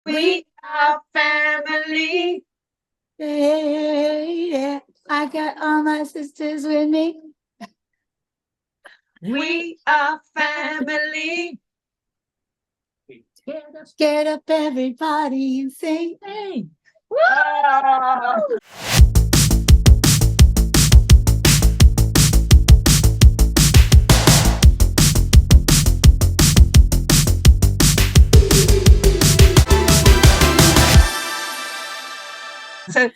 We are family. Yeah, I got all my sisters with me. We are family. Get up, everybody, and sing. Hey. Woo!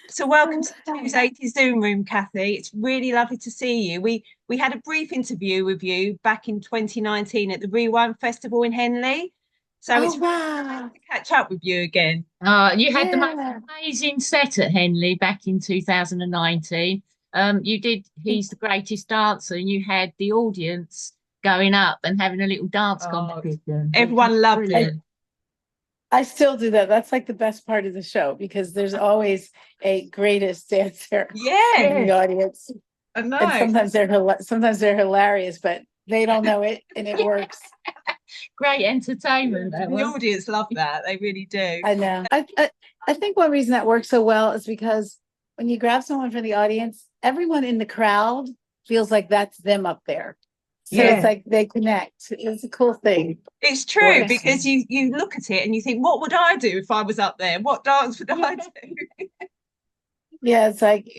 So welcome to the 280 Zoom room, Kathy. It's really lovely to see you. We had a brief interview with you back in 2019 at the Rewind Festival in Henley. So it's really nice to catch up with you again. You had the most amazing set at Henley back in 2019. You did He's the Greatest Dancer, and you had the audience going up and having a little dance competition. Everyone loved it. I still do that. That's like the best part of the show because there's always a greatest dancer in the audience. I know. And sometimes they're hilarious, but they don't know it and it works. Great entertainment. The audience love that. They really do. I know. I think one reason that works so well is because when you grab someone from the audience, everyone in the crowd feels like that's them up there. So it's like they connect. It's a cool thing. It's true because you look at it and you think, what would I do if I was up there? What dance would I do? Yeah, it's like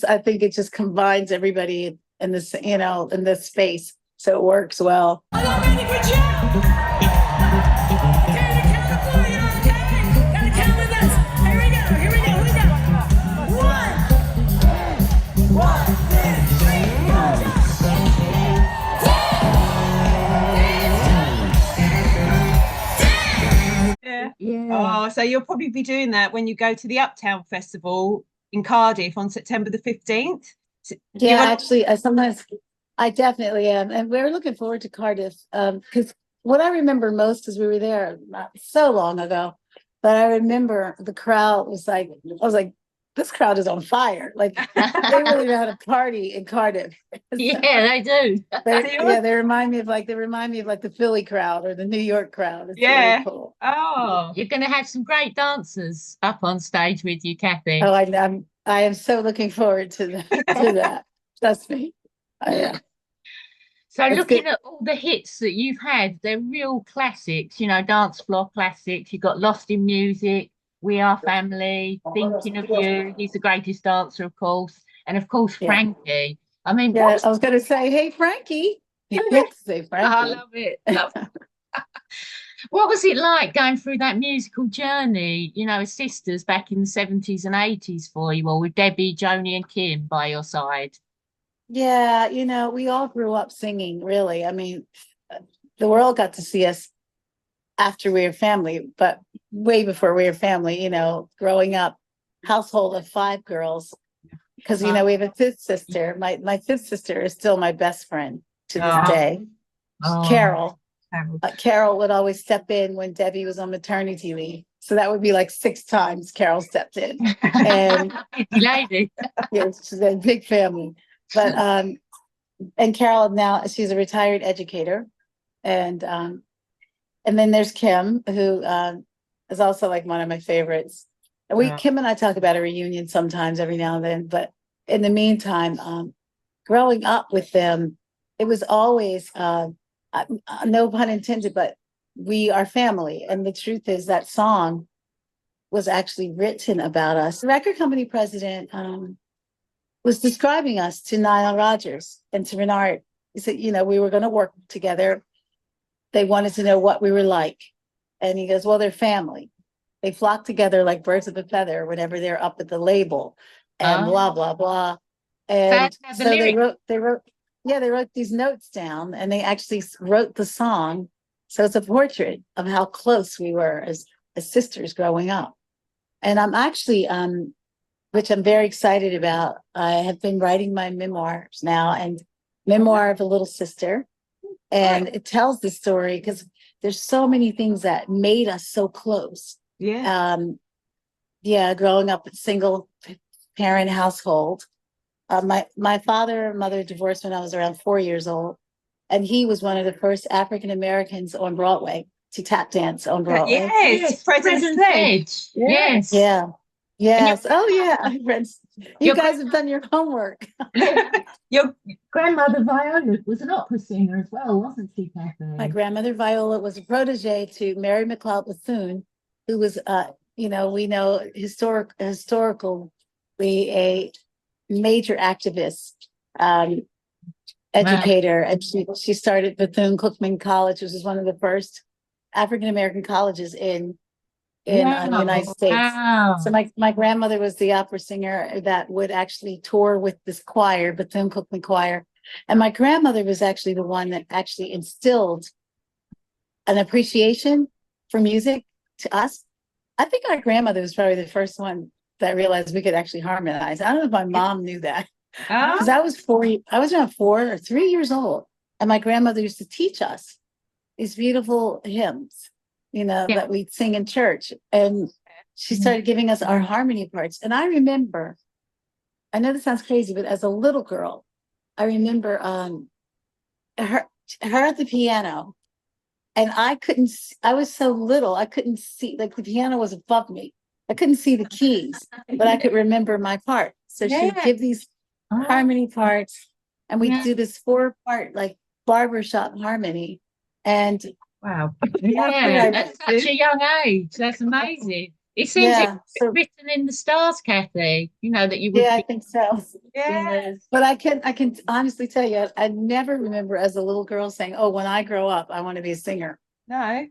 I think it just combines everybody in this, in this space. So it works well. Are y'all ready for jump? Okay, to California, okay? Gotta count with us. Here we go, here we go. One, two, three, go, jump. Oh, so you'll probably be doing that when you go to the Uptown Festival in Cardiff on September the 15th. Yeah, actually, I definitely am. And we're looking forward to Cardiff because what I remember most is we were there not so long ago, but I remember the crowd was like, I was like, this crowd is on fire. Like they really know how to party in Cardiff. Yeah, they do. They remind me of like the Philly crowd or the New York crowd. It's really cool. Oh, you're going to have some great dancers up on stage with you, Kathy. Oh, I am so looking forward to that. Trust me. Yeah. So looking at all the hits that you've had, they're real classics, dance floor classics. You've got Lost in Music, We Are Family, Thinking of You, He's the Greatest Dancer, of course, and of course Frankie. I mean, I was going to say, hey, Frankie. You have to say Frankie. I love it. What was it like going through that musical journey, as sisters back in the 70s and 80s for you all, with Debbie, Joni and Kim by your side? Yeah, we all grew up singing, really. I mean, the world got to see us after we were family, but way before we were family, growing up, household of 5 girls. Because, we have a 5th sister. My 5th sister is still my best friend to this day. Carol. Carol would always step in when Debbie was on maternity leave. So that would be like 6 times Carol stepped in. And lady. Yeah, she's a big family. But and Carol now, she's a retired educator. And then there's Kim, who is also like one of my favorites. And Kim and I talk about a reunion sometimes every now and then. But in the meantime, growing up with them, it was always no pun intended, but we are family. And the truth is that song was actually written about us. The record company president was describing us to Nile Rodgers and to Renard. He said, we were going to work together. They wanted to know what we were like. And he goes, well, they're family. They flock together like birds of a feather whenever they're up at the label and blah, blah, blah. And so they wrote these notes down and they actually wrote the song. So it's a portrait of how close we were as sisters growing up. And I'm actually, which I'm very excited about. I have been writing my memoirs now, and Memoir of a Little Sister. And it tells the story because there's so many things that made us so close. Growing up in a single parent household. My father and mother divorced when I was around 4 years old. And he was one of the first African Americans on Broadway. to tap dance on Broadway. Yes, President Sledge. Sledge. Yes. Yeah. Yes. your- Oh yeah. Friends, you your guys have done your homework. Your grandmother Viola was an opera singer as well, wasn't she, Kathy? My grandmother Viola was a protege to Mary McLeod Bethune, who was, we know historically a major activist, educator, and she started Bethune-Cookman College, which is one of the first African American colleges in the United States. Wow. So my grandmother was the opera singer that would actually tour with this choir, Bethune-Cookman Choir. And my grandmother was actually the one that actually instilled an appreciation for music to us. I think our grandmother was probably the first one that realized we could actually harmonize. I don't know if my mom knew that, because I was around 4 or 3 years old, and my grandmother used to teach us these beautiful hymns, that we'd sing in church. And she started giving us our harmony parts. And I remember, I know this sounds crazy, but as a little girl, I remember her at the piano, and I was so little, I couldn't see, like the piano was above me. I couldn't see the keys, but I could remember my part. So she would give these harmony parts, and we'd do this 4-part like barbershop harmony. And wow. Yeah, at such a young age. That's amazing. It seems it's written in the stars, Kathy, that you would. Yeah, I think so. Yeah. But I can honestly tell you, I never remember as a little girl saying, "Oh, when I grow up, I want to be a singer." No.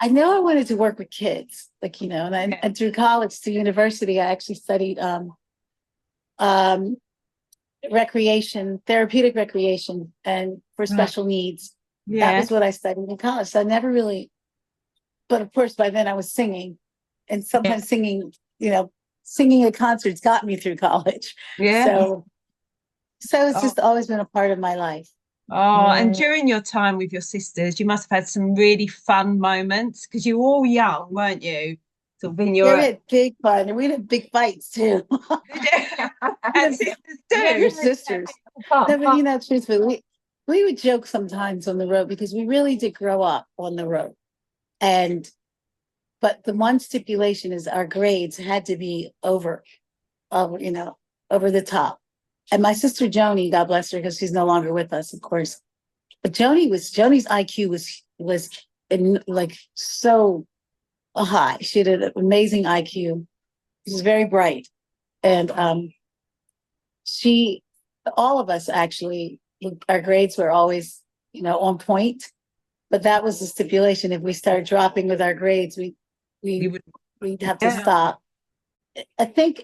I know I wanted to work with kids, and through college to university, I actually studied therapeutic recreation, and for special needs. That was what I studied in college. So I never really, but of course, by then I was singing, and sometimes singing at concerts got me through college. Yeah. So it's just always been a part of my life. Oh, and during your time with your sisters, you must have had some really fun moments, because you were all young, weren't you? So when you're we had big fun, and we had big fights too. and sisters too. Your sisters. No, but truthfully, we would joke sometimes on the road, because we really did grow up on the road. But the one stipulation is our grades had to be over the top. And my sister Joni, God bless her, because she's no longer with us, of course. But Joni's IQ was so high. She had an amazing IQ. She was very bright. And all of us actually, our grades were always, on point. But that was the stipulation. If we started dropping with our grades, we'd have to stop. I think,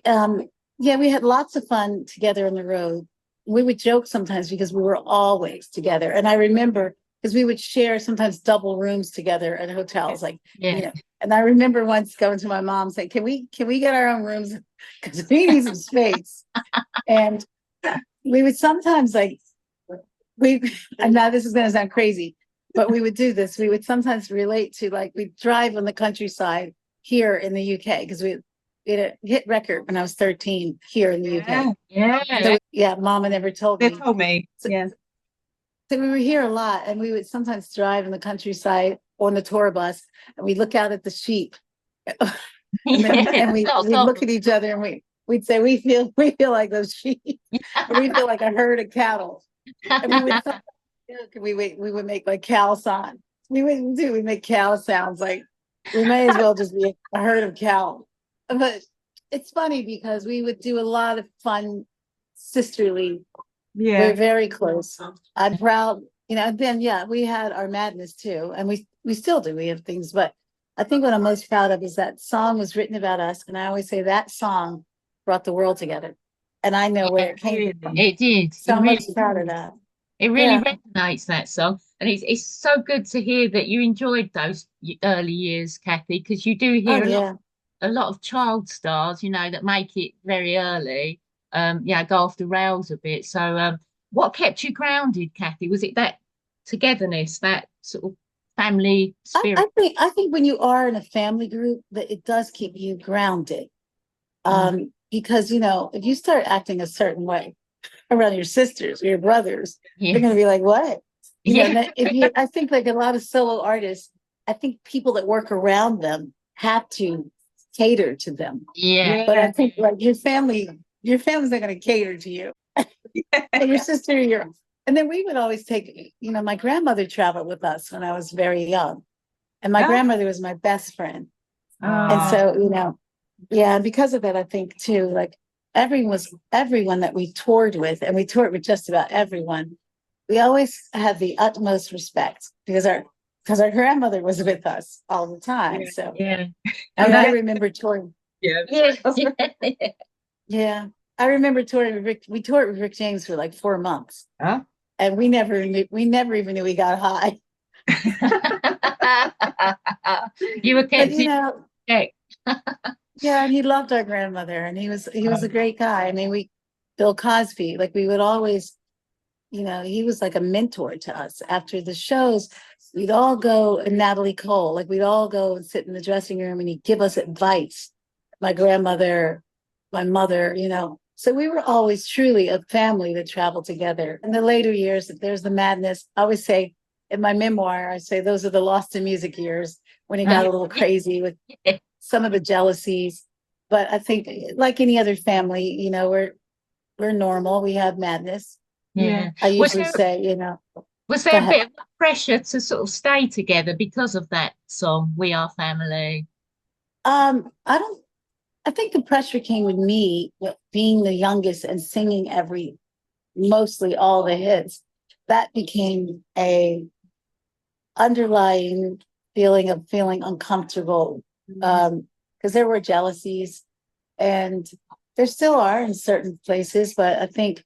we had lots of fun together on the road. We would joke sometimes because we were always together. And I remember, because we would share sometimes double rooms together at hotels, and I remember once going to my mom saying, can we get our own rooms? Because we need some space. And we would sometimes and now this is going to sound crazy, but we would do this. We would sometimes relate to, we'd drive on the countryside here in the UK, because we had a hit record when I was 13 here in the UK. So, Mama never told me. They told me. So we were here a lot, and we would sometimes drive in the countryside on the tour bus, and we look out at the sheep, and we'd look at each other, and we'd say, we feel like those sheep, or we feel like a herd of cattle. And we would make like cow sounds. We'd make cow sounds, like we may as well just be a herd of cows. But it's funny because we would do a lot of fun sisterly. We're very close. I'm proud, then we had our madness too. And we still do. We have things, but I think what I'm most proud of is that song was written about us. And I always say that song brought the world together. And I know where it came from. It did. So I'm most proud of that. It really resonates, that song. And it's so good to hear that you enjoyed those early years, Kathy, because you do hear a lot of child stars, that make it very early, go off the rails a bit. So what kept you grounded, Kathy? Was it that togetherness, that sort of family spirit? I think when you are in a family group, that it does keep you grounded. Because, if you start acting a certain way around your sisters or your brothers, they're going to be like, what? I think like a lot of solo artists, I think people that work around them have to cater to them. Yeah. But I think like your family's not going to cater to you. And your sister, and then we would always take, my grandmother traveled with us when I was very young. And my Oh. grandmother was my best friend. Oh. And so, yeah, and because of that, I think too, like everyone that we toured with, and we toured with just about everyone, we always had the utmost respect because our grandmother was with us all the time. So Yeah. and I remember touring. Yeah. Yeah. Yeah. I remember touring with Rick. We toured with Rick James for like 4 months. Huh? And we never even knew we got high. You were But kept in check. yeah, and he loved our grandmother, and he was a great guy. I mean, Bill Cosby, like we would always, he was like a mentor to us. After the shows, we'd all go, and Natalie Cole, like we'd all go and sit in the dressing room, and he'd give us advice. My grandmother, my mother, So we were always truly a family that traveled together. In the later years, there's the madness. I always say in my memoir, I say those are the lost in music years when it got a little crazy with some of the jealousies. But I think like any other family, we're normal. We have madness. Yeah. I usually say, Was Go there a ahead. bit of pressure to sort of stay together because of that song, We Are Family? I think the pressure came with me being the youngest and singing mostly all the hits. That became a underlying feeling of feeling uncomfortable. Because there were jealousies, and there still are in certain places. But I think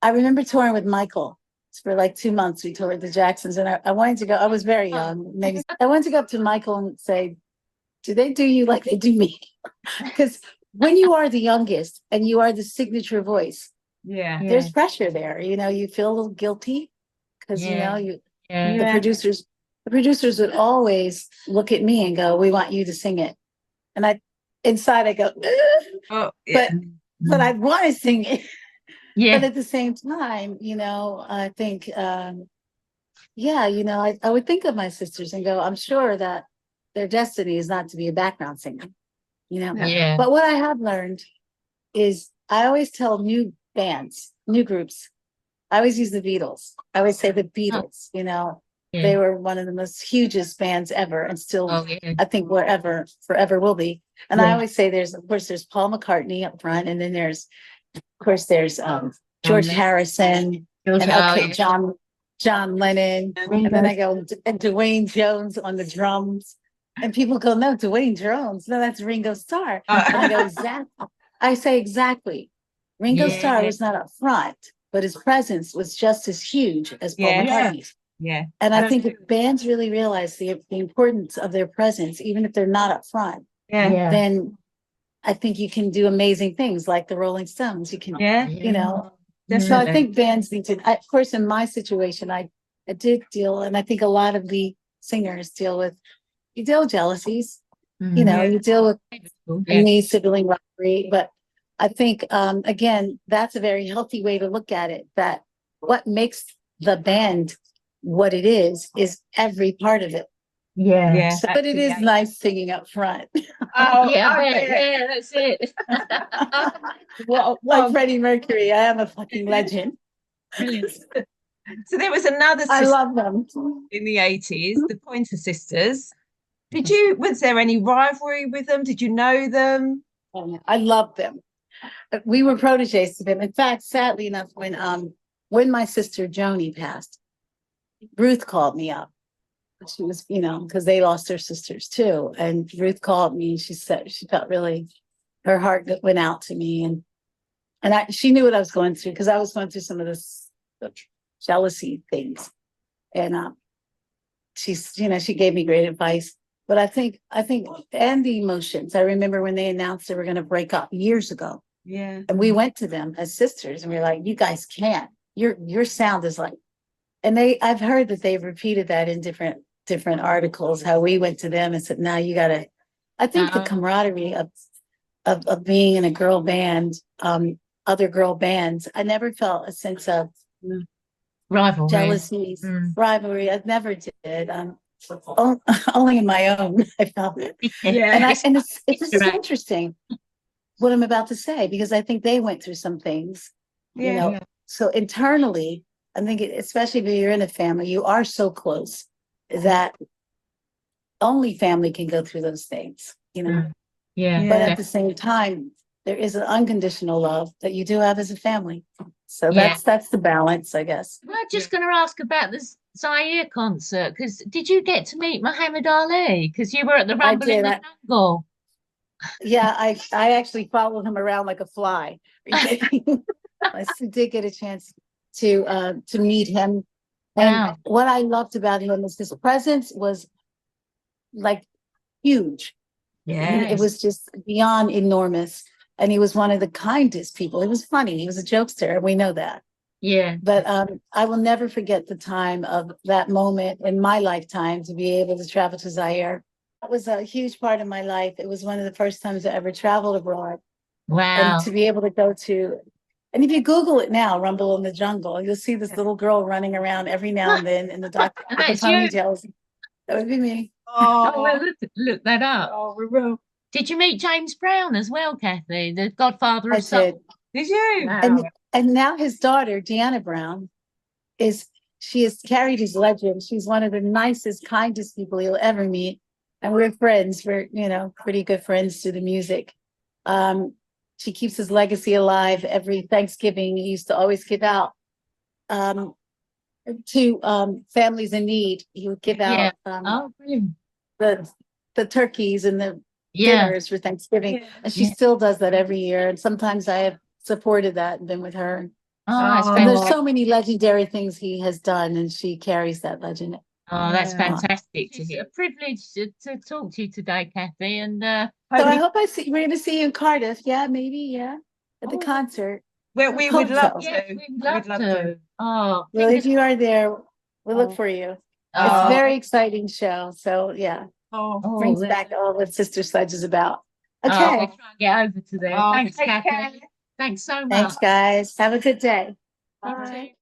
I remember touring with Michael for like 2 months. We toured the Jacksons, and I wanted to go. I was very young, maybe I wanted to go up to Michael and say, do they do you like they do me? Because when you are the youngest and you are the signature voice, Yeah. there's pressure there. You feel a little guilty because Yeah. the Yeah. producers would always look at me and go, "We want you to sing it," and inside I go, "Ugh," Oh, yeah. but I want to sing it. Yeah. But at the same time, I think, I would think of my sisters and go, I'm sure that their destiny is not to be a background singer, Yeah. But what I have learned is I always tell new bands, new groups, I always use the Beatles. I always say the Beatles, they were one of the most hugest bands ever, and still, Oh, yeah. I think forever will be. And I always say there's Paul McCartney up front, and then there's George Harrison, and John Lennon, and then I go and Dwayne Jones on the drums, and people go, "No, Dwayne Jones, no, that's Ringo Starr." And I go, "Exactly." I say, "Exactly." Ringo Starr was not up front, but his presence was just as huge as Paul McCartney's. Yeah. And I think if bands really realize the importance of their presence, even if they're not up front, Yeah. then I think you can do amazing things like the Rolling Stones. You can, Yeah. So I think bands need to, of course, in my situation, I did deal, and I think a lot of the singers deal with jealousies, you deal with any sibling rivalry. But I think, again, that's a very healthy way to look at it, that what makes the band what it is every part of it. Yeah. So, but it is nice singing up front. Oh, Yeah, that's it. Like Freddie Mercury, I am a fucking legend. So there was another I sister love them. in the 80s, the Pointer Sisters. Was there any rivalry with them? Did you know them? I love them. We were proteges to them. In fact, sadly enough, when my sister Joni passed, Ruth called me up. She was, because they lost their sisters too. And Ruth called me, and she said she felt really, her heart went out to me, and she knew what I was going through, because I was going through some of this jealousy things, and she gave me great advice. But I think, and the emotions. I remember when they announced they were going to break up years ago. Yeah. And we went to them as sisters, and we were like, "You guys can't. Your sound is like," and I've heard that they've repeated that in different articles, how we went to them and said, "Now you gotta." I think the camaraderie of being in a girl band, other girl bands, I never felt a sense of Rivalry. jealousy, rivalry. I never did. only in my own, I felt. Yeah. And it's just Right. interesting what I'm about to say, because I think they went through some things, you Yeah. know. So internally, I think, especially if you're in a family, you are so close that only family can go through those things, you know. Yeah. But Yeah. at the same time, there is an unconditional love that you do have as a family. So Yeah. that's the balance, I guess. Well, I'm just going to ask about this Zaire concert, because did you get to meet Muhammad Ali? Because you were at the Rumble in did. the Jungle. Yeah, I actually followed him around like a fly. I did get a chance to meet him. And Wow. what I loved about him is his presence was like huge. Yeah. It was just beyond enormous. And he was one of the kindest people. It was funny. He was a jokester, and we know that. Yeah. But I will never forget the time of that moment in my lifetime to be able to travel to Zaire. That was a huge part of my life. It was one of the first times I ever traveled abroad. And Wow. to be able to go to, and if you Google it now, Rumble in the Jungle, you'll see this little girl running around every now and then in the dark And with the that's you. ponytails. That would be me. Oh, well, Oh, look that up. we will. Did you meet James Brown as well, Kathy, the godfather I of soul? did. Did you? Wow. And now his daughter, Deanna Brown, she has carried his legend. She's one of the nicest, kindest people you'll ever meet. And we're friends. We're, pretty good friends through the music. She keeps his legacy alive. Every Thanksgiving, he used to always give out to families in need. He would give Yeah. out Oh, brilliant. the turkeys and the Yeah. dinners for Thanksgiving. Yeah. And she Yeah. still does that every year. And sometimes I have supported that and been with her. Oh, that's Oh. And there's fantastic. so many legendary things he has done, and she carries that legend. Oh, that's Yeah. fantastic to hear. A privilege to talk to you today, Kathy. And So I Hopefully, hope we're going to see you in Cardiff. Yeah, maybe. Yeah, at the Oh. concert. we Hope would love so. to. yes, we'd love We'd love to. Oh, Well, if fingers you are there, we'll look Oh. for you. It's Oh. a very exciting show. So yeah, Oh, Oh, brings well. back all what Sister Sledge is about. Oh, Okay, we'll try and get over to there. Oh, Thanks, take Kathy. care. Thanks so much. thanks, guys. Have a good day. You Bye. too.